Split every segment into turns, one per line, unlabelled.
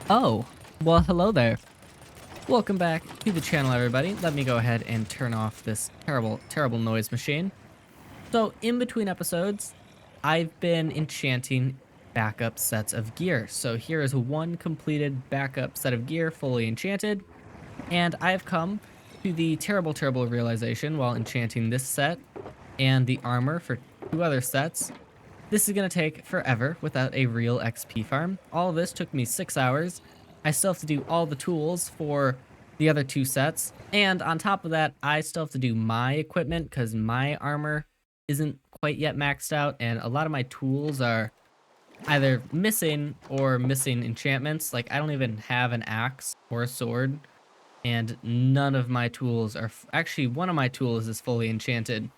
Oh, well, hello there. Welcome back to the channel, everybody. Let me go ahead and turn off this terrible, terrible noise machine. So, in between episodes, I've been enchanting backup sets of gear. So, here is one completed backup set of gear, fully enchanted. And I've come to the terrible, terrible realization while enchanting this set and the armor for two other sets. This is going to take forever without a real XP farm. All of this took me 6 hours. I still have to do all the tools for the other two sets. And on top of that, I still have to do my equipment because my armor isn't quite yet maxed out. And a lot of my tools are either missing or missing enchantments. Like I don't even have an axe or a sword. And none of my tools are... Actually, one of my tools is fully enchanted.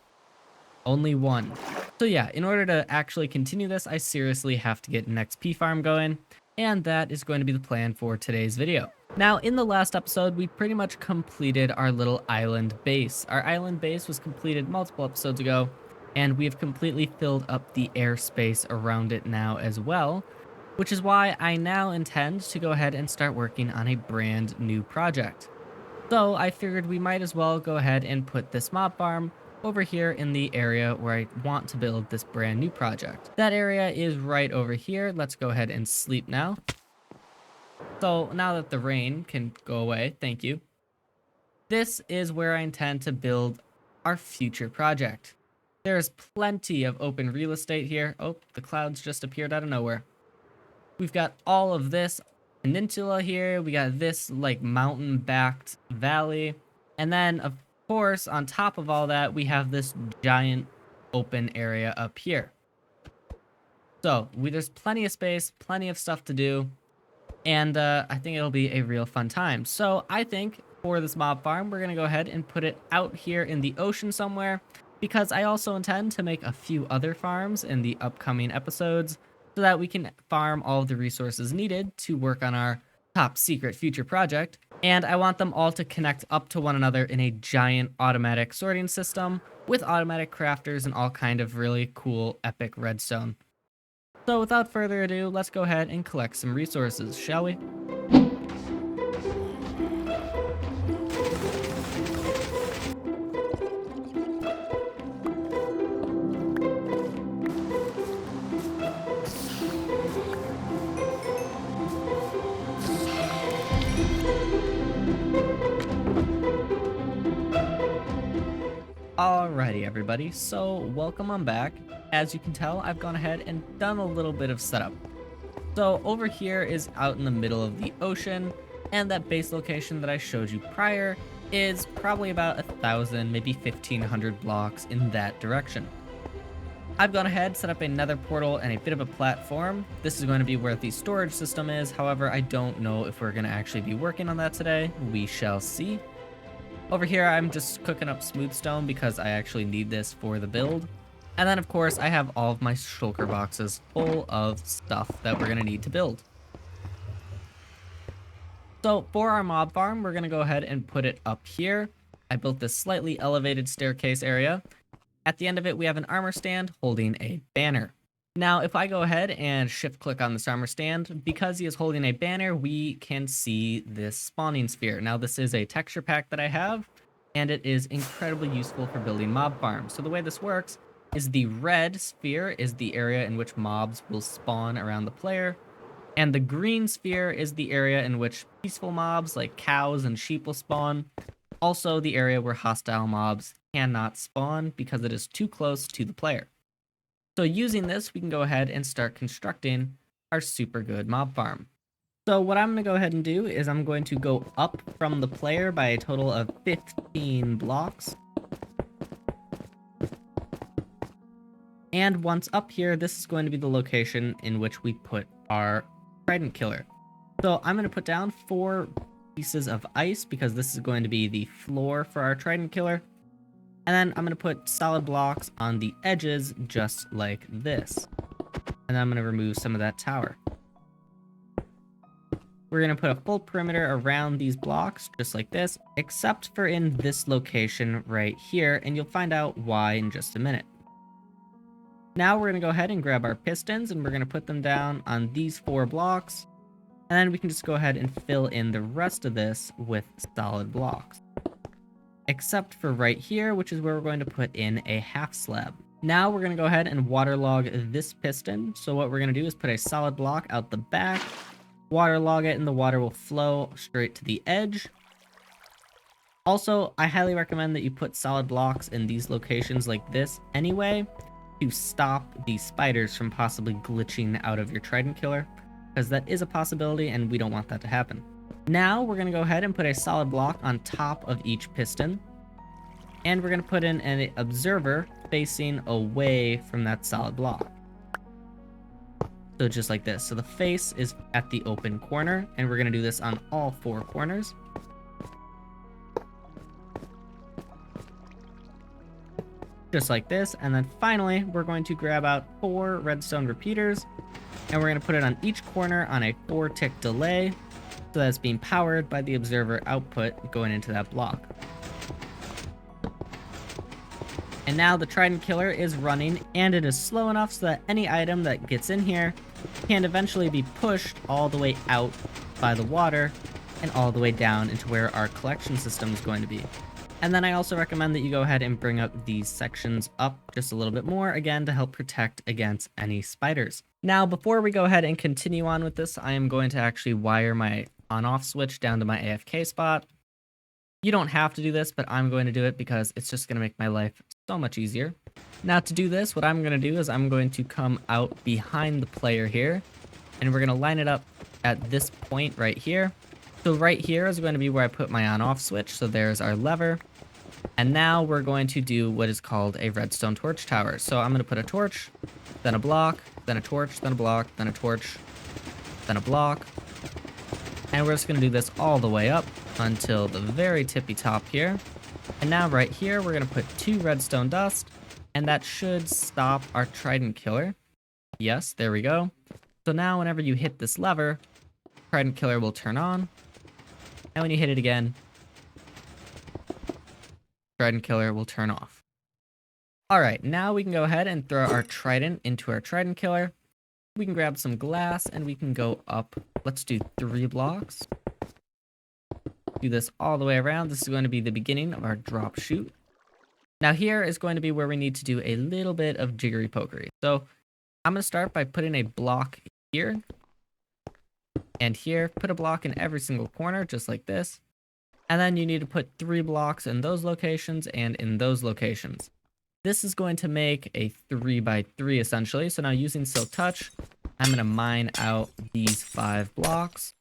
Only one. So yeah, in order to actually continue this, I seriously have to get an XP farm going, and that is going to be the plan for today's video. Now, in the last episode, we pretty much completed our little island base. Our island base was completed multiple episodes ago, and we have completely filled up the airspace around it now as well, which is why I now intend to go ahead and start working on a brand new project. So I figured we might as well go ahead and put this mob farm over here in the area where I want to build this brand new project. That area is right over here. Let's go ahead and sleep now. So now that the rain can go away, thank you. This is where I intend to build our future project. There's plenty of open real estate here. Oh, the clouds just appeared out of nowhere. We've got all of this peninsula here. We got this like mountain-backed valley. And then, of course, on top of all that, we have this giant open area up here. So there's plenty of space, plenty of stuff to do, and I think it'll be a real fun time. So I think for this mob farm, we're going to go ahead and put it out here in the ocean somewhere, because I also intend to make a few other farms in the upcoming episodes so that we can farm all of the resources needed to work on our top secret future project. And I want them all to connect up to one another in a giant automatic sorting system with automatic crafters and all kind of really cool epic redstone. So without further ado, let's go ahead and collect some resources, shall we? Alrighty everybody, so welcome on back. As you can tell, I've gone ahead and done a little bit of setup. So over here is out in the middle of the ocean, and that base location that I showed you prior is probably about 1,000, maybe 1,500 blocks in that direction. I've gone ahead, set up a nether portal and a bit of a platform. This is going to be where the storage system is. However, I don't know if we're going to actually be working on that today. We shall see. Over here, I'm just cooking up smooth stone because I actually need this for the build. And then, of course, I have all of my shulker boxes full of stuff that we're going to need to build. So for our mob farm, we're going to go ahead and put it up here. I built this slightly elevated staircase area. At the end of it, we have an armor stand holding a banner. Now, if I go ahead and shift click on this armor stand, because he is holding a banner, we can see this spawning sphere. Now, this is a texture pack that I have, and it is incredibly useful for building mob farms. So the way this works is the red sphere is the area in which mobs will spawn around the player, and the green sphere is the area in which peaceful mobs like cows and sheep will spawn. Also, the area where hostile mobs cannot spawn because it is too close to the player. So using this, we can go ahead and start constructing our super good mob farm. So what I'm going to go ahead and do is I'm going to go up from the player by a total of 15 blocks. And once up here, this is going to be the location in which we put our Trident Killer. So I'm going to put down 4 pieces of ice because this is going to be the floor for our Trident Killer. And then I'm going to put solid blocks on the edges just like this. And then I'm going to remove some of that tower. We're going to put a full perimeter around these blocks just like this, except for in this location right here, and you'll find out why in just a minute. Now we're going to go ahead and grab our pistons and we're going to put them down on these 4 blocks. And then we can just go ahead and fill in the rest of this with solid blocks. Except for right here, which is where we're going to put in a half slab. Now we're going to go ahead and waterlog this piston. So what we're going to do is put a solid block out the back, waterlog it, and the water will flow straight to the edge. Also, I highly recommend that you put solid blocks in these locations like this anyway to stop the spiders from possibly glitching out of your Trident Killer, because that is a possibility and we don't want that to happen. Now we're going to go ahead and put a solid block on top of each piston, and we're going to put in an observer facing away from that solid block. So just like this. So the face is at the open corner, and we're going to do this on all 4 corners. Just like this, and then finally we're going to grab out 4 redstone repeaters, and we're going to put it on each corner on a 4-tick delay, so that's being powered by the observer output going into that block. And now the Trident Killer is running, and it is slow enough so that any item that gets in here can eventually be pushed all the way out by the water and all the way down into where our collection system is going to be. And then I also recommend that you go ahead and bring up these sections up just a little bit more, again, to help protect against any spiders. Now, before we go ahead and continue on with this, I am going to actually wire my on-off switch down to my AFK spot. You don't have to do this, but I'm going to do it because it's just going to make my life so much easier. Now, to do this, what I'm going to do is I'm going to come out behind the player here, and we're going to line it up at this point right here. So right here is going to be where I put my on-off switch, so there's our lever. And now we're going to do what is called a redstone torch tower. So I'm going to put a torch, then a block, then a torch, then a block, then a torch, then a block. And we're just going to do this all the way up until the very tippy top here. And now right here, we're going to put 2 redstone dust, and that should stop our Trident Killer. Yes, there we go. So now whenever you hit this lever, Trident Killer will turn on. And when you hit it again, Trident Killer will turn off. Alright, now we can go ahead and throw our Trident into our Trident Killer. We can grab some glass and we can go up. Let's do 3 blocks. Do this all the way around. This is going to be the beginning of our drop shoot. Now here is going to be where we need to do a little bit of jiggery pokery. So I'm going to start by putting a block here and here. Put a block in every single corner, just like this. And then you need to put 3 blocks in those locations and in those locations. This is going to make a 3x3 essentially. So now using Silk Touch, I'm going to mine out these 5 blocks.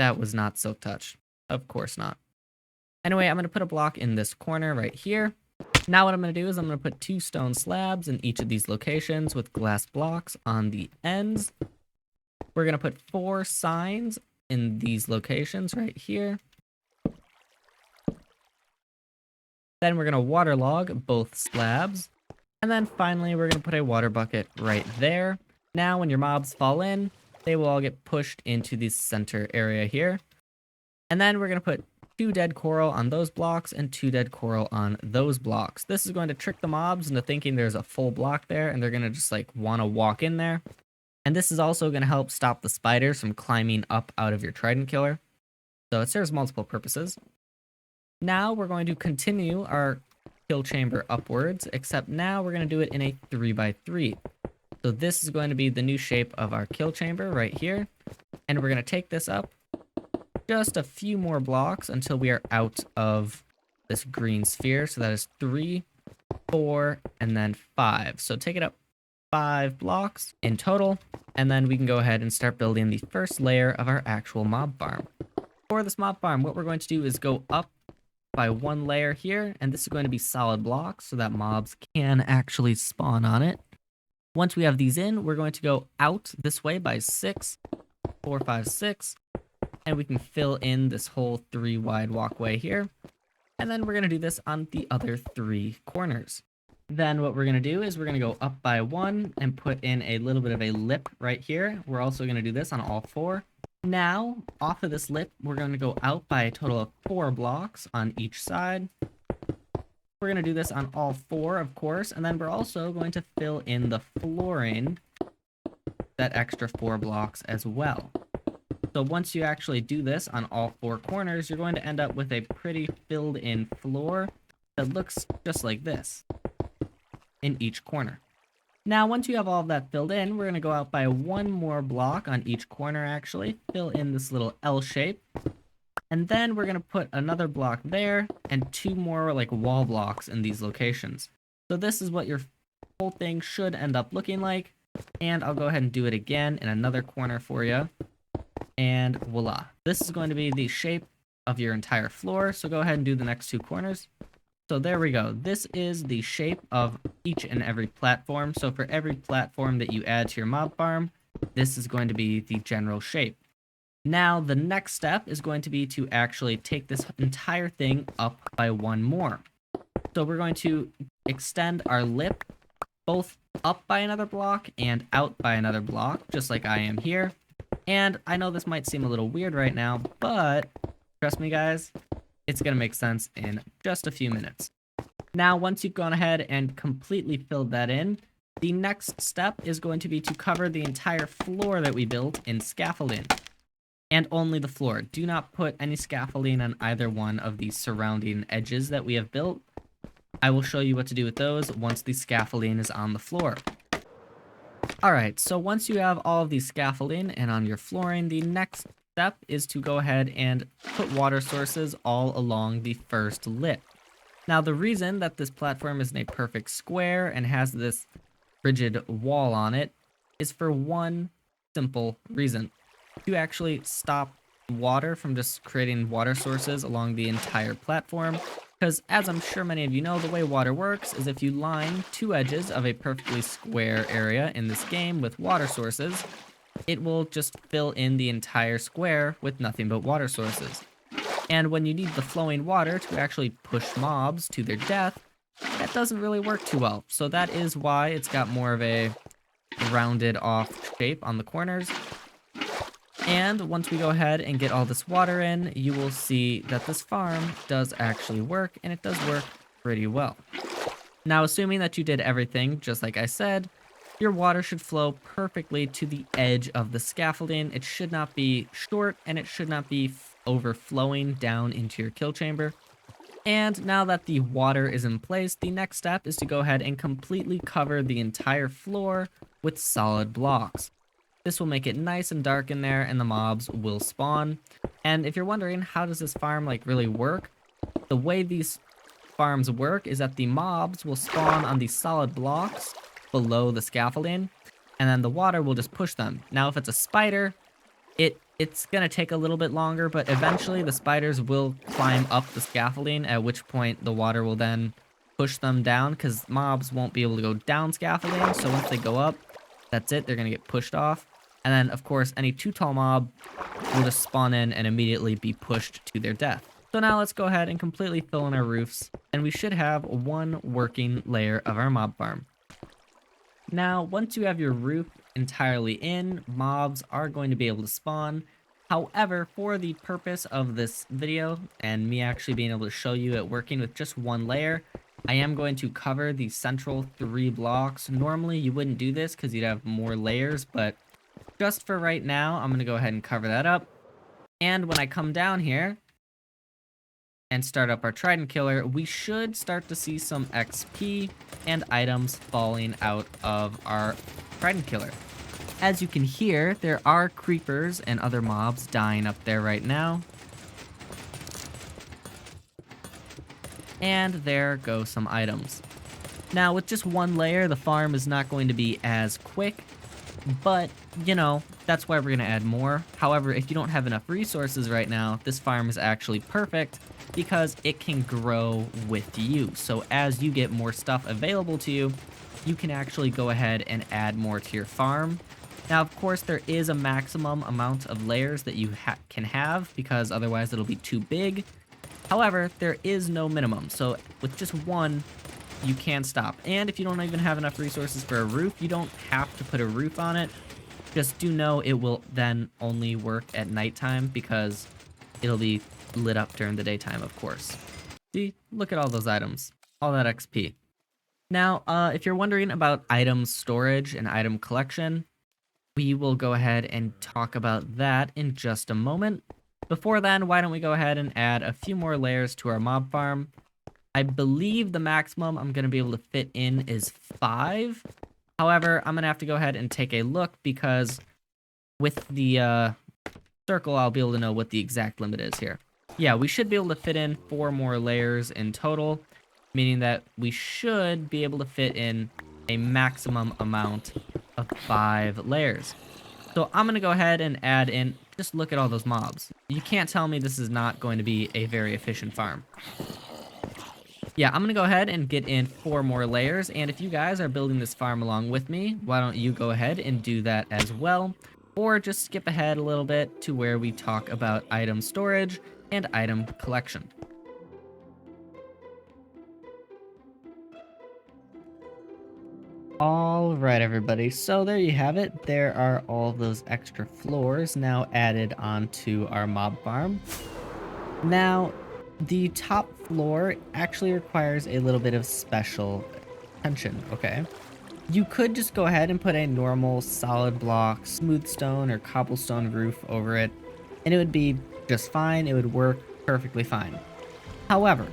That was not Silk Touch. Of course not. Anyway, I'm going to put a block in this corner right here. Now what I'm going to do is I'm going to put 2 stone slabs in each of these locations with glass blocks on the ends. We're going to put 4 signs in these locations right here. Then we're going to waterlog both slabs. And then finally, we're going to put a water bucket right there. Now, when your mobs fall in, they will all get pushed into the center area here. And then we're going to put 2 dead coral on those blocks and 2 dead coral on those blocks. This is going to trick the mobs into thinking there's a full block there, and they're going to just like want to walk in there. And this is also going to help stop the spiders from climbing up out of your Trident Killer. So it serves multiple purposes. Now we're going to continue our kill chamber upwards, except now we're going to do it in a 3x3. So this is going to be the new shape of our kill chamber right here. And we're going to take this up just a few more blocks until we are out of this green sphere. So that is 3, 4, and then 5. So take it up 5 blocks in total. And then we can go ahead and start building the first layer of our actual mob farm. For this mob farm, what we're going to do is go up by 1 layer here, and this is going to be solid blocks so that mobs can actually spawn on it. Once we have these in, we're going to go out this way by 6, 4, 5, 6, and we can fill in this whole 3 wide walkway here. And then we're going to do this on the other 3 corners. Then what we're going to do is we're going to go up by 1 and put in a little bit of a lip right here. We're also going to do this on all 4. Now, off of this lip, we're going to go out by a total of 4 blocks on each side. We're going to do this on all 4, of course, and then we're also going to fill in the flooring that extra 4 blocks as well. So once you actually do this on all 4 corners, you're going to end up with a pretty filled in floor that looks just like this in each corner. Now, once you have all of that filled in, we're going to go out by 1 more block on each corner actually, fill in this little L shape, and then we're going to put another block there and 2 more like wall blocks in these locations. So this is what your whole thing should end up looking like, and I'll go ahead and do it again in another corner for you. And voila, this is going to be the shape of your entire floor. So go ahead and do the next 2 corners. So there we go. This is the shape of each and every platform. So for every platform that you add to your mob farm, this is going to be the general shape. Now the next step is going to be to actually take this entire thing up by 1 more. So we're going to extend our lip both up by another block and out by another block, just like I am here. And I know this might seem a little weird right now, but trust me guys, it's going to make sense in just a few minutes. Now, once you've gone ahead and completely filled that in, the next step is going to be to cover the entire floor that we built in scaffolding. And only the floor. Do not put any scaffolding on either one of these surrounding edges that we have built. I will show you what to do with those once the scaffolding is on the floor. Alright, so once you have all of the scaffolding and on your flooring, the next step is to go ahead and put water sources all along the first lip. Now the reason that this platform is in a perfect square and has this rigid wall on it is for one simple reason. To actually stop water from just creating water sources along the entire platform. Because as I'm sure many of you know, the way water works is if you line 2 edges of a perfectly square area in this game with water sources, it will just fill in the entire square with nothing but water sources. And when you need the flowing water to actually push mobs to their death, that doesn't really work too well. So that is why it's got more of a rounded off shape on the corners. And once we go ahead and get all this water in, you will see that this farm does actually work, and it does work pretty well. Now, assuming that you did everything just like I said, your water should flow perfectly to the edge of the scaffolding. It should not be short, and it should not be overflowing down into your kill chamber. And now that the water is in place, the next step is to go ahead and completely cover the entire floor with solid blocks. This will make it nice and dark in there, and the mobs will spawn. And if you're wondering, how does this farm like really work? The way these farms work is that the mobs will spawn on these solid blocks below the scaffolding, and then the water will just push them. Now, if it's a spider, it's gonna take a little bit longer, but eventually the spiders will climb up the scaffolding, at which point the water will then push them down, because mobs won't be able to go down scaffolding. So once they go up, that's it, they're gonna get pushed off. And then, of course, any too tall mob will just spawn in and immediately be pushed to their death. So now let's go ahead and completely fill in our roofs, and we should have 1 working layer of our mob farm. Now, once you have your roof entirely in, mobs are going to be able to spawn. However, for the purpose of this video, and me actually being able to show you it working with just 1 layer, I am going to cover the central 3 blocks. Normally, you wouldn't do this because you'd have more layers, but just for right now, I'm going to go ahead and cover that up. And when I come down here and start up our Trident Killer, we should start to see some XP and items falling out of our Trident Killer. As you can hear, there are creepers and other mobs dying up there right now. And there go some items. Now, with just 1 layer, the farm is not going to be as quick, but, you know, that's why we're going to add more. However, if you don't have enough resources right now, this farm is actually perfect because it can grow with you. So as you get more stuff available to you, you can actually go ahead and add more to your farm. Now, of course, there is a maximum amount of layers that you can have because otherwise it'll be too big. However, there is no minimum. So with just 1, you can stop. And if you don't even have enough resources for a roof, you don't have to put a roof on it. Just do know it will then only work at nighttime because it'll be lit up during the daytime, of course. See, look at all those items, all that XP. Now, if you're wondering about item storage and item collection, we will go ahead and talk about that in just a moment. Before then, why don't we go ahead and add a few more layers to our mob farm. I believe the maximum I'm going to be able to fit in is 5. However, I'm going to have to go ahead and take a look because with the circle, I'll be able to know what the exact limit is here. Yeah, we should be able to fit in 4 more layers in total, meaning that we should be able to fit in a maximum amount of 5 layers. So I'm going to go ahead and add in, just look at all those mobs. You can't tell me this is not going to be a very efficient farm. Yeah, I'm going to go ahead and get in 4 more layers, and if you guys are building this farm along with me, why don't you go ahead and do that as well, or just skip ahead a little bit to where we talk about item storage and item collection. All right, everybody, so there you have it. There are all those extra floors now added onto our mob farm. Now, the top floor actually requires a little bit of special attention, okay? You could just go ahead and put a normal solid block, smooth stone, or cobblestone roof over it, and it would be just fine. It would work perfectly fine. However,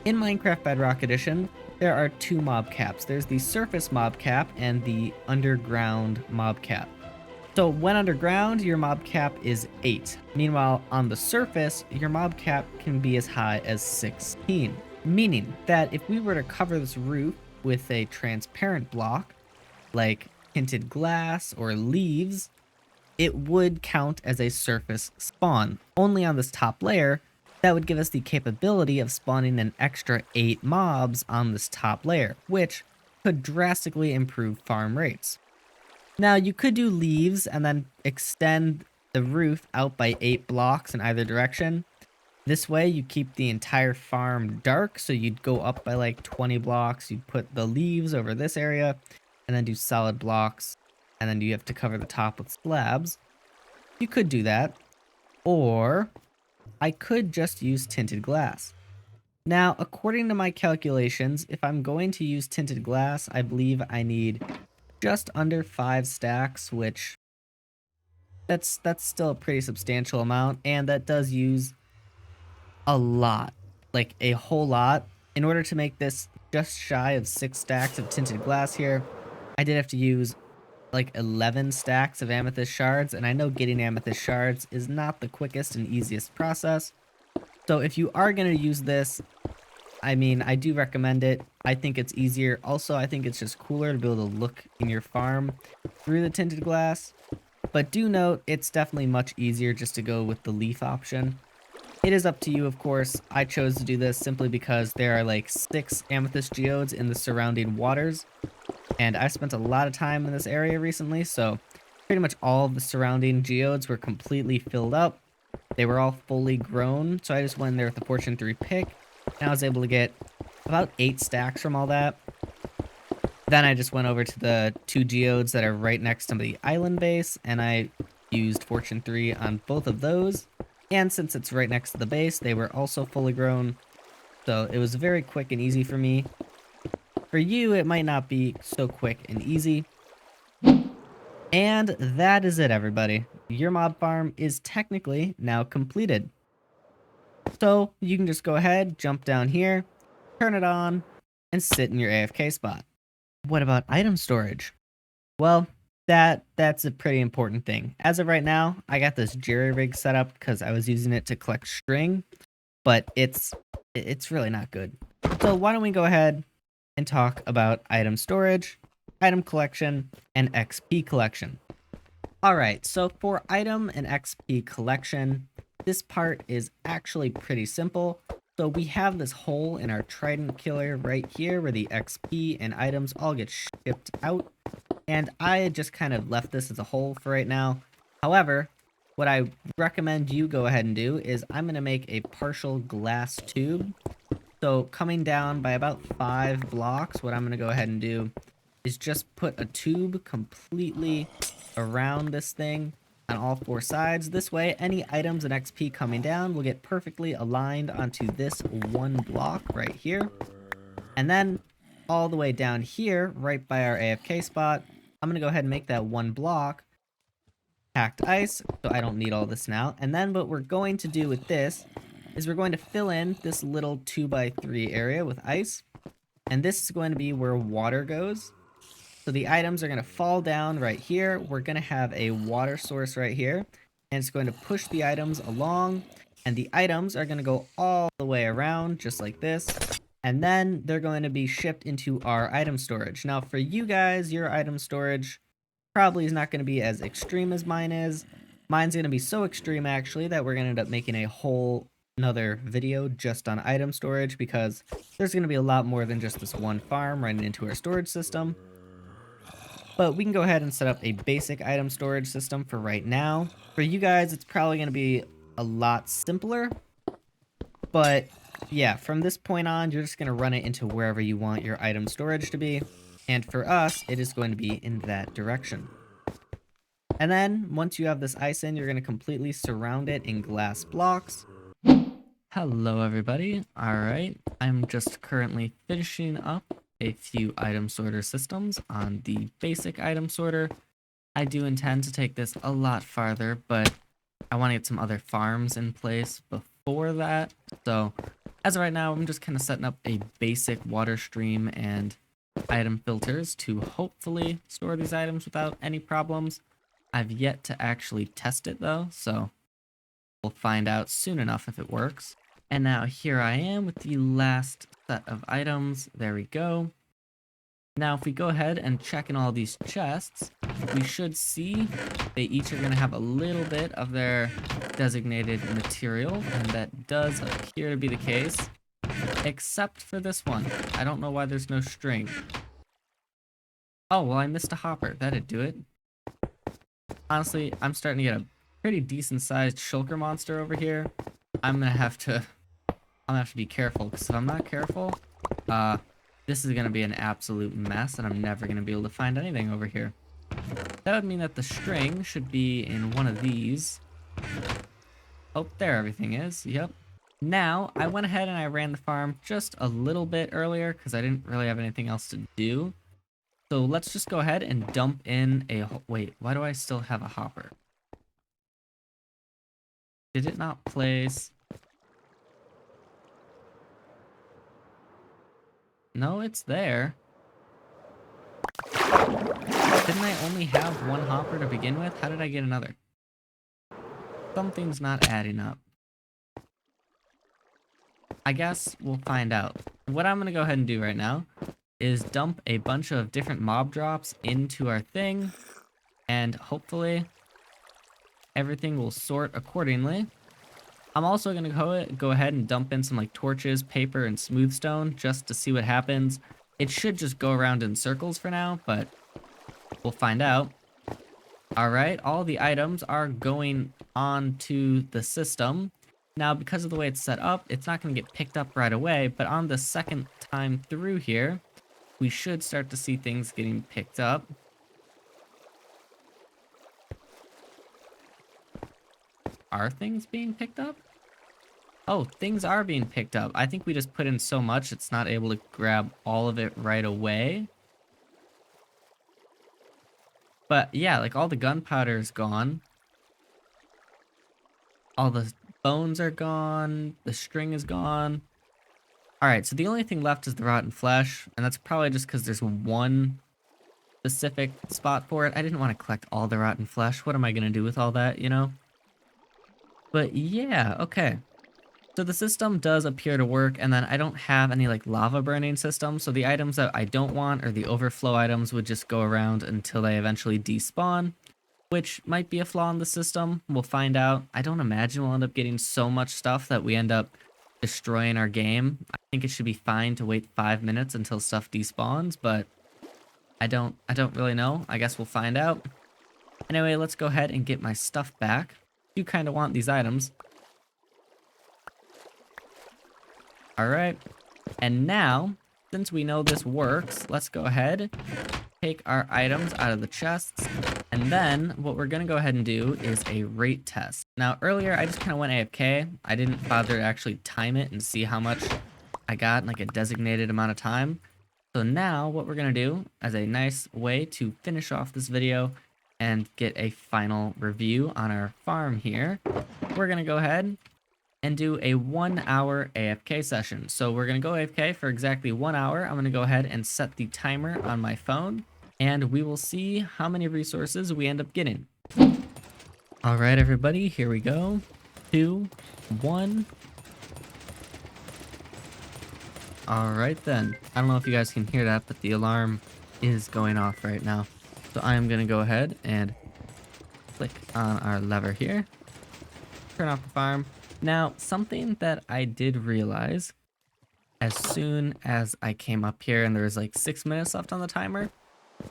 in Minecraft Bedrock Edition, there are 2 mob caps. There's the surface mob cap and the underground mob cap. So when underground, your mob cap is 8. Meanwhile, on the surface, your mob cap can be as high as 16. Meaning that if we were to cover this roof with a transparent block, like tinted glass or leaves, it would count as a surface spawn. Only on this top layer, that would give us the capability of spawning an extra 8 mobs on this top layer, which could drastically improve farm rates. Now, you could do leaves and then extend the roof out by 8 blocks in either direction. This way, you keep the entire farm dark, so you'd go up by like 20 blocks, you'd put the leaves over this area, and then do solid blocks, and then you have to cover the top with slabs. You could do that, or I could just use tinted glass. Now, according to my calculations, if I'm going to use tinted glass, I believe I need just under 5 stacks, which that's still a pretty substantial amount, and that does use a lot, like a whole lot. In order to make this just shy of 6 stacks of tinted glass here, I did have to use like 11 stacks of Amethyst Shards, and I know getting Amethyst Shards is not the quickest and easiest process. So if you are going to use this, I mean, I do recommend it. I think it's easier. Also, I think it's just cooler to be able to look in your farm through the tinted glass. But do note, it's definitely much easier just to go with the leaf option. It is up to you, of course. I chose to do this simply because there are like 6 amethyst geodes in the surrounding waters. And I spent a lot of time in this area recently, so pretty much all of the surrounding geodes were completely filled up. They were all fully grown, so I just went in there with the Fortune 3 pick, and I was able to get about 8 stacks from all that. Then I just went over to the 2 geodes that are right next to the island base, and I used Fortune 3 on both of those. And since it's right next to the base, they were also fully grown, so it was very quick and easy for me. For you, it might not be so quick and easy. And that is it, everybody. Your mob farm is technically now completed. So you can just go ahead, jump down here, turn it on, and sit in your AFK spot. What about item storage? Well, that's a pretty important thing. As of right now, I got this jerry rig set up because I was using it to collect string, but it's really not good. So why don't we go ahead and talk about item storage, item collection, and XP collection. Alright, so for item and XP collection, this part is actually pretty simple. So we have this hole in our Trident Killer right here where the XP and items all get shipped out. And I just kind of left this as a hole for right now. However, what I recommend you go ahead and do is I'm going to make a partial glass tube. So coming down by about 5 blocks, what I'm going to go ahead and do is just put a tube completely around this thing on all 4 sides. This way, any items and XP coming down will get perfectly aligned onto this 1 block right here. And then all the way down here, right by our AFK spot, I'm going to go ahead and make that 1 block packed ice, so I don't need all this now. And then what we're going to do with this is we're going to fill in this little 2x3 area with ice. And this is going to be where water goes. So the items are going to fall down right here. We're going to have a water source right here. And it's going to push the items along. And the items are going to go all the way around, just like this. And then they're going to be shipped into our item storage. Now for you guys, your item storage probably is not going to be as extreme as mine is. Mine's going to be so extreme actually that we're going to end up making a whole another video just on item storage, because there's going to be a lot more than just this one farm running into our storage system. But we can go ahead and set up a basic item storage system for right now. For you guys, it's probably going to be a lot simpler. But yeah, from this point on, you're just going to run it into wherever you want your item storage to be. And for us, it is going to be in that direction. And then once you have this ice in, you're going to completely surround it in glass blocks. Hello everybody. Alright, I'm just currently finishing up a few item sorter systems on the basic item sorter. I do intend to take this a lot farther, but I want to get some other farms in place before that. So as of right now, I'm just kind of setting up a basic water stream and item filters to hopefully store these items without any problems. I've yet to actually test it though, so we'll find out soon enough if it works. And now here I am with the last set of items. There we go. Now if we go ahead and check in all these chests, we should see they each are going to have a little bit of their designated material, and that does appear to be the case, except for this one. I don't know why there's no string. Oh, well, I missed a hopper. That'd do it. Honestly, I'm starting to get a pretty decent sized shulker monster over here. I'm gonna have to be careful, because if I'm not careful, this is gonna be an absolute mess, and I'm never gonna be able to find anything over here. That would mean that the string should be in one of these. Oh, there everything is. Yep. Now, I went ahead and I ran the farm just a little bit earlier, because I didn't really have anything else to do. So let's just go ahead and dump in a... Wait, why do I still have a hopper? Did it not place? No, it's there. Didn't I only have one hopper to begin with? How did I get another? Something's not adding up. I guess we'll find out. What I'm going to go ahead and do right now is dump a bunch of different mob drops into our thing, and hopefully everything will sort accordingly. I'm also going to go ahead and dump in some like torches, paper, and smooth stone just to see what happens. It should just go around in circles for now, but we'll find out. Alright, all the items are going onto the system. Now, because of the way it's set up, it's not going to get picked up right away, but on the second time through here, we should start to see things getting picked up. Are things being picked up? Oh, things are being picked up. I think we just put in so much, it's not able to grab all of it right away. But yeah, like all the gunpowder is gone. All the bones are gone. The string is gone. Alright, so the only thing left is the rotten flesh, and that's probably just because there's one specific spot for it. I didn't want to collect all the rotten flesh. What am I going to do with all that, you know? But yeah, okay. So the system does appear to work, and then I don't have any like lava burning system, so the items that I don't want, or the overflow items, would just go around until they eventually despawn, which might be a flaw in the system. We'll find out. I don't imagine we'll end up getting so much stuff that we end up destroying our game. I think it should be fine to wait 5 minutes until stuff despawns, but I don't really know. I guess we'll find out. Anyway, let's go ahead and get my stuff back. You kind of want these items. Alright, and now, since we know this works, let's go ahead, take our items out of the chests, and then what we're going to go ahead and do is a rate test. Now, earlier I just kind of went AFK. I didn't bother to actually time it and see how much I got in like a designated amount of time. So now what we're going to do as a nice way to finish off this video and get a final review on our farm here, we're going to go ahead and do a 1 hour AFK session. So we're going to go AFK for exactly 1 hour. I'm going to go ahead and set the timer on my phone, and we will see how many resources we end up getting. All right, everybody, here we go. 2, 1. All right then. I don't know if you guys can hear that, but the alarm is going off right now. So I am going to go ahead and click on our lever here. Turn off the farm. Now, something that I did realize as soon as I came up here and there was like 6 minutes left on the timer,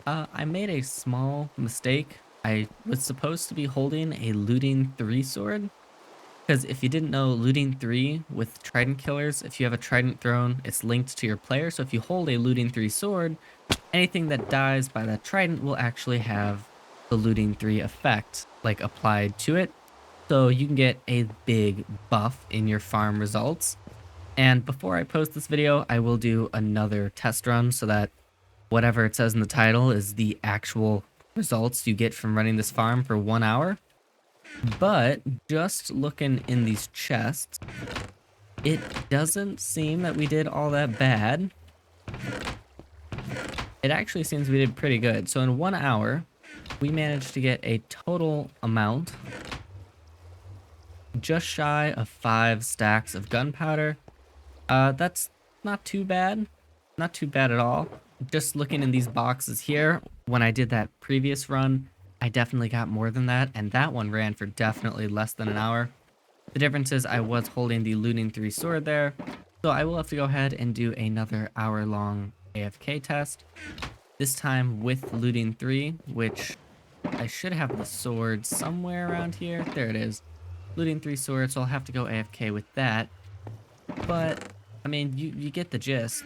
I made a small mistake. I was supposed to be holding a looting 3 sword. Because if you didn't know, looting 3 with Trident Killers, if you have a Trident throne, it's linked to your player. So if you hold a looting 3 sword, anything that dies by that Trident will actually have the looting 3 effect, like, applied to it. So you can get a big buff in your farm results. And before I post this video, I will do another test run so that whatever it says in the title is the actual results you get from running this farm for 1 hour. But just looking in these chests, it doesn't seem that we did all that bad. It actually seems we did pretty good. So in 1 hour, we managed to get a total amount just shy of 5 stacks of gunpowder. That's not too bad. Not too bad at all. Just looking in these boxes here, when I did that previous run, I definitely got more than that, and that one ran for definitely less than an hour. The difference is I was holding the looting 3 sword there, so I will have to go ahead and do another hour-long AFK test. This time with looting 3, which I should have the sword somewhere around here. There it is. Looting 3 sword, so I'll have to go AFK with that. But, I mean, you get the gist.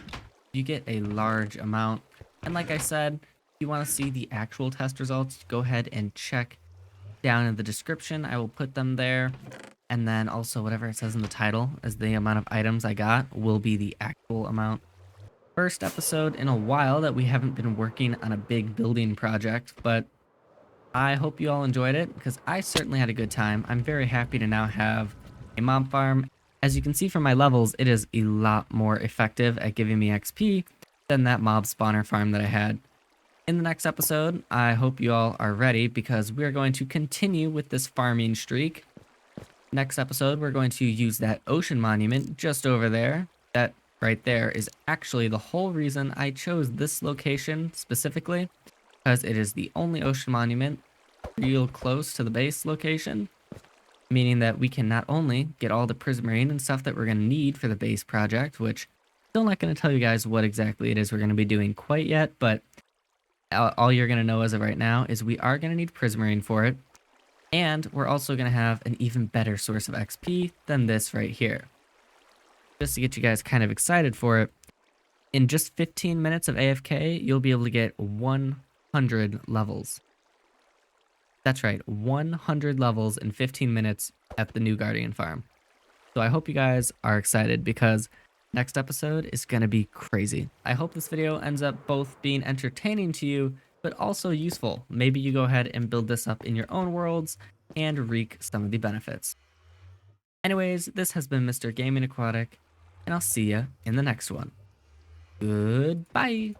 You get a large amount. And like I said, if you want to see the actual test results, go ahead and check down in the description. I will put them there. And then also whatever it says in the title as the amount of items I got will be the actual amount. First episode in a while that we haven't been working on a big building project, but I hope you all enjoyed it because I certainly had a good time. I'm very happy to now have a mob farm. As you can see from my levels, it is a lot more effective at giving me XP than that mob spawner farm that I had. In the next episode, I hope you all are ready because we're going to continue with this farming streak. Next episode, we're going to use that ocean monument just over there. That right there is actually the whole reason I chose this location specifically, because it is the only ocean monument real close to the base location, meaning that we can not only get all the prismarine and stuff that we're going to need for the base project, which still not going to tell you guys what exactly it is we're going to be doing quite yet, but all you're going to know as of right now is we are going to need prismarine for it, and we're also going to have an even better source of XP than this right here. Just to get you guys kind of excited for it, in just 15 minutes of AFK, you'll be able to get 100 levels. That's right, 100 levels in 15 minutes at the new Guardian farm. So I hope you guys are excited because next episode is going to be crazy. I hope this video ends up both being entertaining to you, but also useful. Maybe you go ahead and build this up in your own worlds and reap some of the benefits. Anyways, this has been Mr. Gaming Aquatic, and I'll see ya in the next one. Goodbye!